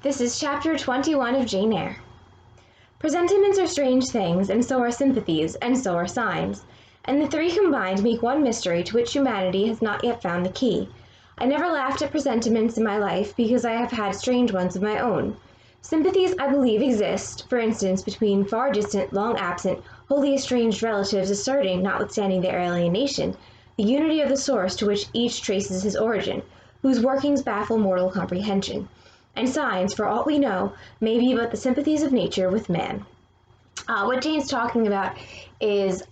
This is chapter 21 of Jane Eyre. Presentiments are strange things, and so are sympathies, and so are signs, and the three combined make one mystery to which humanity has not yet found the key. I never laughed at presentiments in my life because I have had strange ones of my own. Sympathies, I believe, exist, for instance, between far distant, long absent, wholly estranged relatives asserting, notwithstanding their alienation, the unity of the source to which each traces his origin, whose workings baffle mortal comprehension. And signs, for aught we know, may be but the sympathies of nature with man. What Jane's talking about is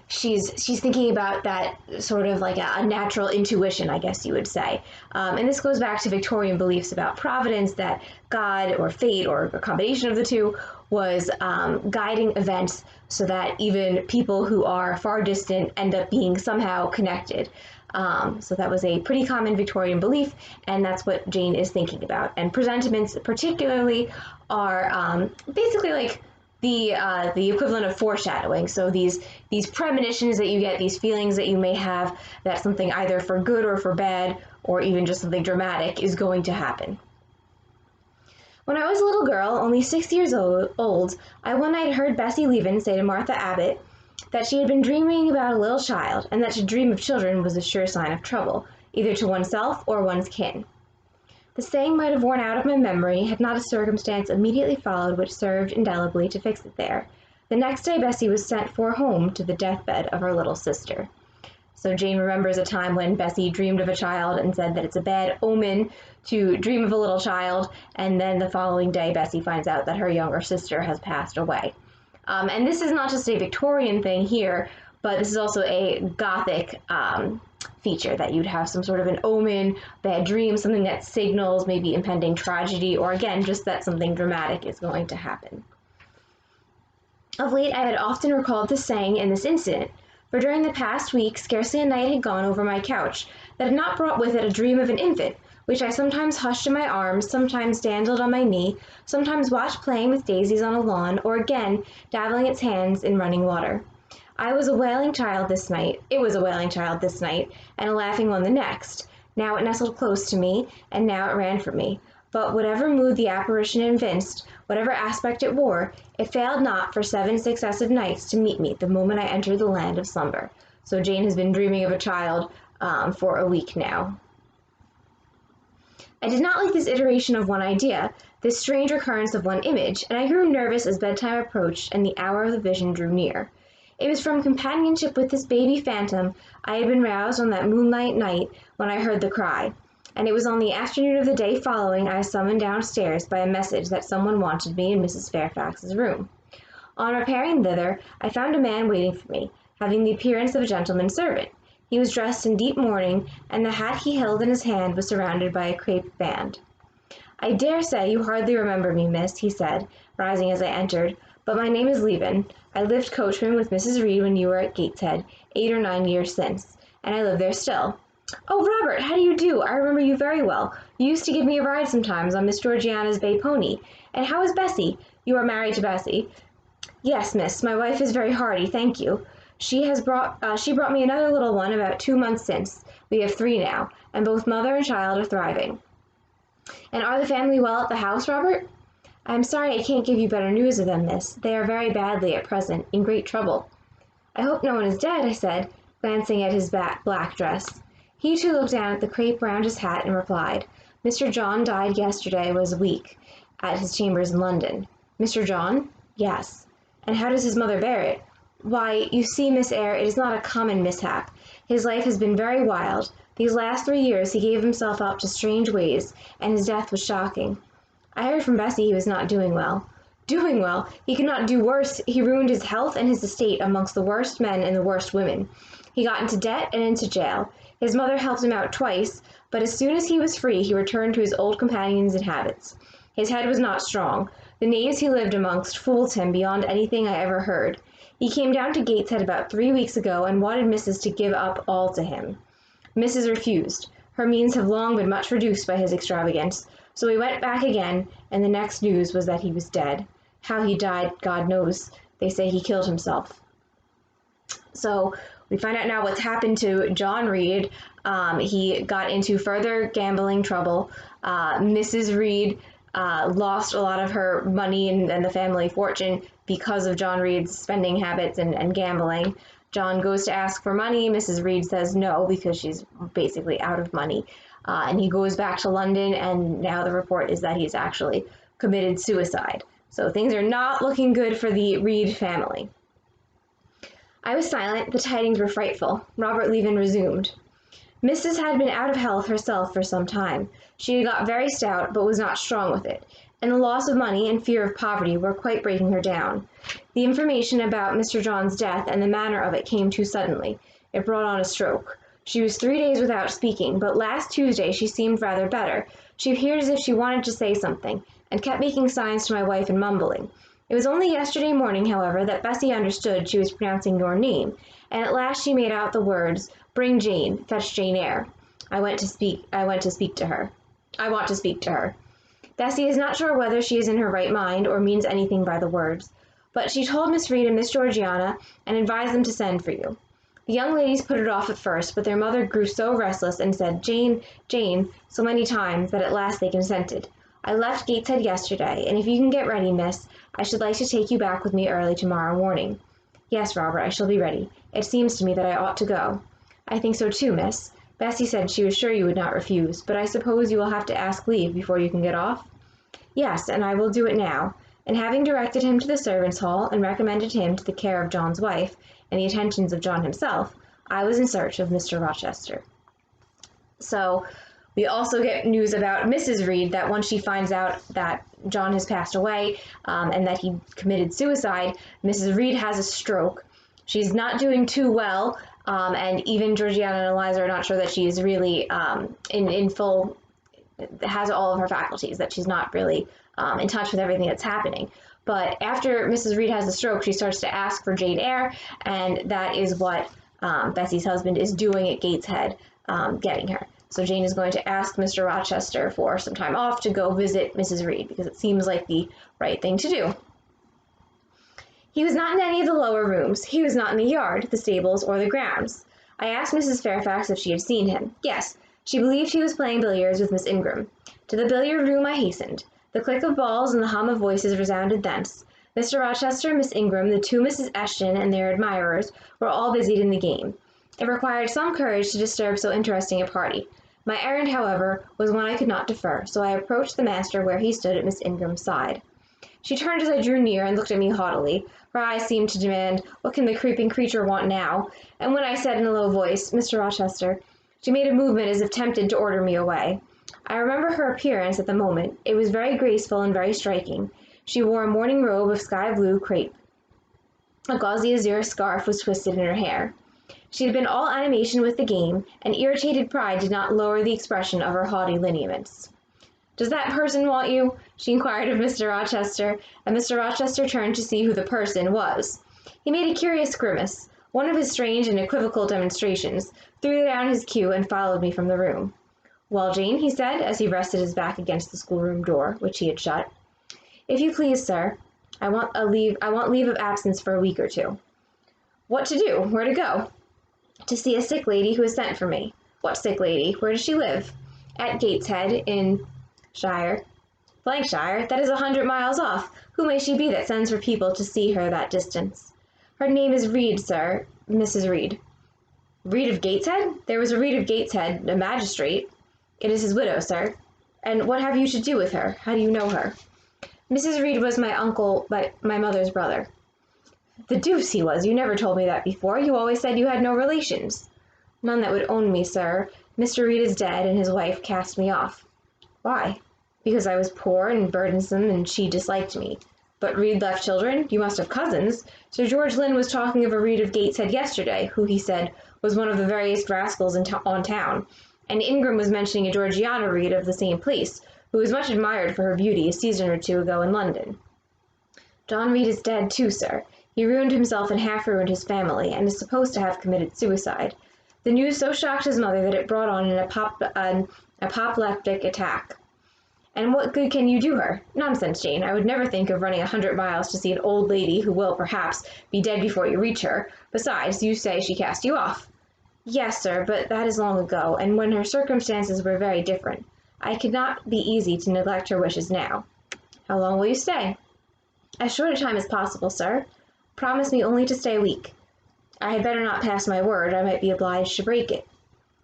she's thinking about that sort of like a natural intuition, I guess you would say. And this goes back to Victorian beliefs about providence, that God or fate or a combination of the two was guiding events so that even people who are far distant end up being somehow connected. So that was a pretty common Victorian belief, and that's what Jane is thinking about. And presentiments particularly are basically like the equivalent of foreshadowing. So these premonitions that you get, these feelings that you may have that something either for good or for bad, or even just something dramatic is going to happen. When I was a little girl, only 6 years old, I one night heard Bessie Leaven say to Martha Abbott that she had been dreaming about a little child, and that to dream of children was a sure sign of trouble, either to oneself or one's kin. The saying might have worn out of my memory had not a circumstance immediately followed which served indelibly to fix it there. The next day Bessie was sent for home to the deathbed of her little sister. So Jane remembers a time when Bessie dreamed of a child and said that it's a bad omen to dream of a little child, and then the following day Bessie finds out that her younger sister has passed away. And this is not just a Victorian thing here, but this is also a Gothic feature, that you'd have some sort of an omen, bad dream, something that signals maybe impending tragedy, or again, just that something dramatic is going to happen. Of late, I had often recalled this saying in this incident, for during the past week, scarcely a night had gone over my couch that had not brought with it a dream of an infant, which I sometimes hushed in my arms, sometimes dandled on my knee, sometimes watched playing with daisies on a lawn, or again, dabbling its hands in running water. I was a wailing child this night, it was a wailing child this night, and a laughing one the next. Now it nestled close to me, and now it ran from me. But whatever mood the apparition evinced, whatever aspect it wore, it failed not for 7 successive nights to meet me the moment I entered the land of slumber. So Jane has been dreaming of a child for a week now. I did not like this iteration of one idea, this strange recurrence of one image, and I grew nervous as bedtime approached and the hour of the vision drew near. It was from companionship with this baby phantom I had been roused on that moonlight night when I heard the cry, and it was on the afternoon of the day following I was summoned downstairs by a message that someone wanted me in Mrs. Fairfax's room. On repairing thither, I found a man waiting for me, having the appearance of a gentleman's servant. He was dressed in deep mourning, and the hat he held in his hand was surrounded by a crape band. I dare say you hardly remember me, miss, he said, rising as I entered, but my name is Leaven. I lived coachman with Mrs. Reed when you were at Gateshead, 8 or 9 years since, and I live there still. Oh, Robert, how do you do? I remember you very well. You used to give me a ride sometimes on Miss Georgiana's bay pony. And how is Bessie? You are married to Bessie? Yes, miss, my wife is very hearty, thank you. She brought me another little one about 2 months since. We have 3 now, and both mother and child are thriving. And are the family well at the house, Robert? I am sorry I can't give you better news of them, miss. They are very badly at present, in great trouble. I hope no one is dead, I said, glancing at his black dress. He too looked down at the crape round his hat and replied, Mr. John died yesterday was a week, at his chambers in London. Mr. John? Yes. And how does his mother bear it? Why, you see, Miss Eyre, it is not a common mishap. His life has been very wild. These last 3 years he gave himself up to strange ways, and his death was shocking. I heard from Bessie he was not doing well. Doing well? He could not do worse. He ruined his health and his estate amongst the worst men and the worst women. He got into debt and into jail. His mother helped him out twice, but as soon as he was free he returned to his old companions and habits. His head was not strong. The knaves he lived amongst fooled him beyond anything I ever heard. He came down to Gateshead about 3 weeks ago and wanted Mrs. to give up all to him. Mrs. refused. Her means have long been much reduced by his extravagance, so we went back again, and the next news was that he was dead. How he died, God knows. They say he killed himself. So we find out now what's happened to John Reed. He got into further gambling trouble. Mrs. Reed lost a lot of her money and the family fortune because of John Reed's spending habits and gambling. John goes to ask for money. Mrs. Reed says no because she's basically out of money. And he goes back to London, and now the report is that he's actually committed suicide. So things are not looking good for the Reed family. I was silent. The tidings were frightful. Robert Leaven resumed. Mrs. had been out of health herself for some time. She had got very stout, but was not strong with it, and the loss of money and fear of poverty were quite breaking her down. The information about Mr. John's death and the manner of it came too suddenly. It brought on a stroke. She was 3 days without speaking, but last Tuesday she seemed rather better. She appeared as if she wanted to say something, and kept making signs to my wife and mumbling. It was only yesterday morning, however, that Bessie understood she was pronouncing your name, and at last she made out the words, "Bring Jane, fetch Jane Eyre. I want to speak to her. Bessie is not sure whether she is in her right mind or means anything by the words, but she told Miss Reed and Miss Georgiana and advised them to send for you. The young ladies put it off at first, but their mother grew so restless and said, "Jane, Jane," so many times that at last they consented. I left Gateshead yesterday, and if you can get ready, miss, I should like to take you back with me early tomorrow morning. Yes, Robert, I shall be ready. It seems to me that I ought to go. I think so too, miss. Bessie said she was sure you would not refuse, but I suppose you will have to ask leave before you can get off? Yes, and I will do it now. And having directed him to the servants' hall and recommended him to the care of John's wife and the attentions of John himself, I was in search of Mr. Rochester. So we also get news about Mrs. Reed, that once she finds out that John has passed away and that he committed suicide, Mrs. Reed has a stroke. She's not doing too well, and even Georgiana and Eliza are not sure that she's really in full, has all of her faculties, that she's not really in touch with everything that's happening. But after Mrs. Reed has a stroke, she starts to ask for Jane Eyre, and that is what Bessie's husband is doing at Gateshead, getting her. So Jane is going to ask Mr. Rochester for some time off to go visit Mrs. Reed, because it seems like the right thing to do. He was not in any of the lower rooms. He was not in the yard, the stables, or the grounds. I asked Mrs. Fairfax if she had seen him. Yes, she believed he was playing billiards with Miss Ingram. To the billiard room I hastened. The click of balls and the hum of voices resounded thence. Mr. Rochester, Miss Ingram, the two Misses Eshton, and their admirers were all busied in the game. It required some courage to disturb so interesting a party. My errand, however, was one I could not defer, so I approached the master where he stood at Miss Ingram's side. She turned as I drew near and looked at me haughtily. Her eyes seemed to demand, "What can the creeping creature want now?" And when I said in a low voice, "Mr. Rochester," she made a movement as if tempted to order me away. I remember her appearance at the moment. It was very graceful and very striking. She wore a morning robe of sky-blue crepe. A gauzy azure scarf was twisted in her hair. She had been all animation with the game, and irritated pride did not lower the expression of her haughty lineaments. "Does that person want you?" she inquired of Mr. Rochester, and Mr. Rochester turned to see who the person was. He made a curious grimace, one of his strange and equivocal demonstrations, threw down his cue, and followed me from the room. "Well, Jane," he said, as he rested his back against the schoolroom door, which he had shut. "If you please, sir, I want leave of absence for a week or two." "What to do? Where to go?" "To see a sick lady who has sent for me." "What sick lady? Where does she live?" "At Gateshead, in Shire." "Shire? That is 100 miles off. Who may she be that sends for people to see her that distance?" "Her name is Reed, sir, Mrs. Reed." "Reed of Gateshead? There was a Reed of Gateshead, a magistrate." "It is his widow, sir." "And what have you to do with her? How do you know her?" "Mrs. Reed was my uncle, my mother's brother." "The deuce he was! You never told me that before. You always said you had no relations." "None that would own me, sir. Mr. Reed is dead, and his wife cast me off." "Why?" "Because I was poor and burdensome, and she disliked me." "But Reed left children? You must have cousins. Sir George Lynn was talking of a Reed of Gateshead yesterday, who, he said, was one of the veriest rascals on town. And Ingram was mentioning a Georgiana Reed of the same place, who was much admired for her beauty a season or two ago in London." "John Reed is dead too, sir. He ruined himself and half ruined his family, and is supposed to have committed suicide. The news so shocked his mother that it brought on an apoplectic attack." "And what good can you do her?" "Nonsense, Jane. I would never think of running 100 miles to see an old lady who will, perhaps, be dead before you reach her. Besides, you say she cast you off." "Yes, sir, but that is long ago, and when her circumstances were very different. I could not be easy to neglect her wishes now. How long will you stay? As short a time as possible, sir. Promise me only to stay a week. I had better not pass my word, I might be obliged to break it.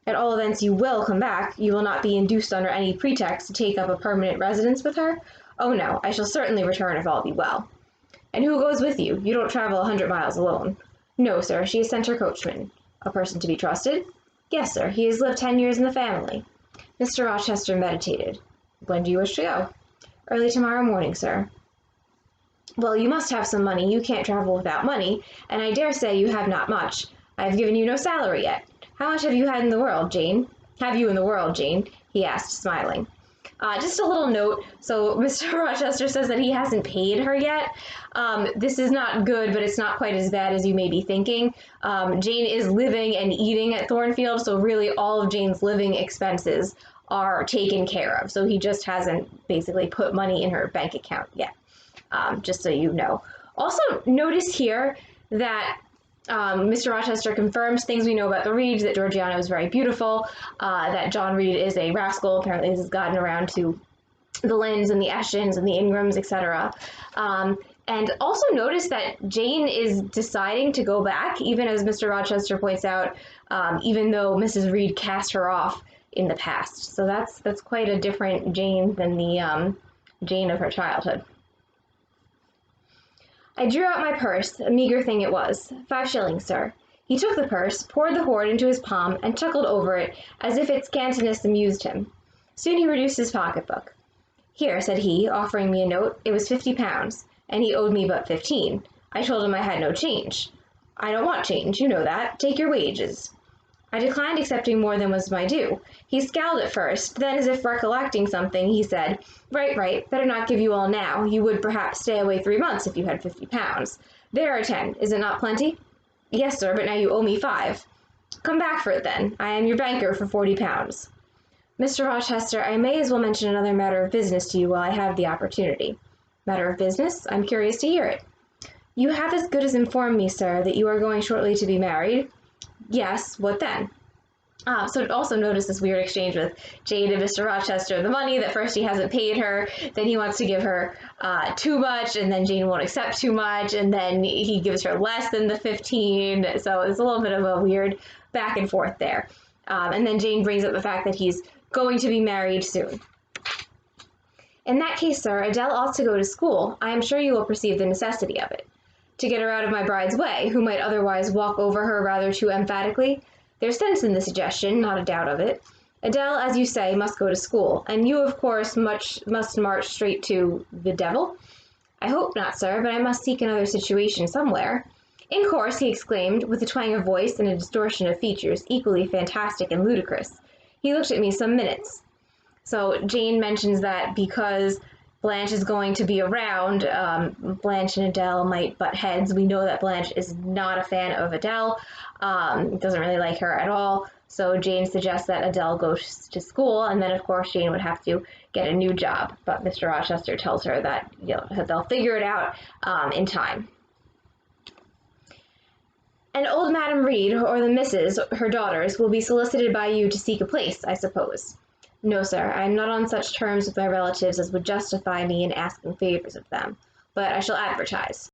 At all events, you will come back. You will not be induced under any pretext to take up a permanent residence with her? Oh no, I shall certainly return if all be well. And who goes with you? You don't travel 100 miles alone. No, sir, she has sent her coachman. A person to be trusted? Yes, sir, he has lived 10 years in the family. Mr. Rochester meditated. When do you wish to go? Early tomorrow morning, sir. Well, you must have some money. You can't travel without money, and I dare say you have not much. I have given you no salary yet. How much have you had in the world, Jane? Have you in the world, Jane? He asked, smiling. Just a little note. So Mr. Rochester says that he hasn't paid her yet. This is not good, but it's not quite as bad as you may be thinking. Jane is living and eating at Thornfield, so really all of Jane's living expenses are taken care of. So he just hasn't basically put money in her bank account yet, just so you know. Also, notice here that Mr. Rochester confirms things we know about the Reeds, that Georgiana is very beautiful, that John Reed is a rascal. Apparently this has gotten around to the Lynns and the Eshens and the Ingrams, etc. And also notice that Jane is deciding to go back, even as Mr. Rochester points out, even though Mrs. Reed cast her off in the past. So that's quite a different Jane than the Jane of her childhood. I drew out my purse, a meager thing it was. 5 shillings, sir. He took the purse, poured the hoard into his palm, and chuckled over it, as if its scantiness amused him. Soon he produced his pocketbook. Here, said he, offering me a note. It was £50, and he owed me but 15. I told him I had no change. I don't want change, you know that. Take your wages. I declined accepting more than was my due. He scowled at first, then, as if recollecting something, he said, Right, better not give you all now. You would perhaps stay away 3 months if you had £50. There are 10. Is it not plenty? Yes, sir, but now you owe me 5. Come back for it, then. I am your banker for £40. Mr. Rochester, I may as well mention another matter of business to you while I have the opportunity. Matter of business? I'm curious to hear it. You have as good as informed me, sir, that you are going shortly to be married. Yes, what then? So also notice this weird exchange with Jane and Mr. Rochester. The money that first he hasn't paid her, then he wants to give her too much, and then Jane won't accept too much, and then he gives her less than the 15. So it's a little bit of a weird back and forth there. And then Jane brings up the fact that he's going to be married soon. In that case, sir, Adele ought to go to school. I am sure you will perceive the necessity of it. To get her out of my bride's way, who might otherwise walk over her rather too emphatically. There's sense in the suggestion, not a doubt of it. Adele, as you say, must go to school, and you, of course, must march straight to the devil. I hope not, sir, but I must seek another situation somewhere. In course, he exclaimed, with a twang of voice and a distortion of features equally fantastic and ludicrous. He looked at me some minutes. So Jane mentions that because Blanche is going to be around, Blanche and Adele might butt heads. We know that Blanche is not a fan of Adele, doesn't really like her at all. So Jane suggests that Adele goes to school, and then of course Jane would have to get a new job. But Mr. Rochester tells her that they'll figure it out in time. And old Madam Reed, or the Misses, her daughters, will be solicited by you to seek a place, I suppose. No, sir, I am not on such terms with my relatives as would justify me in asking favors of them, but I shall advertise.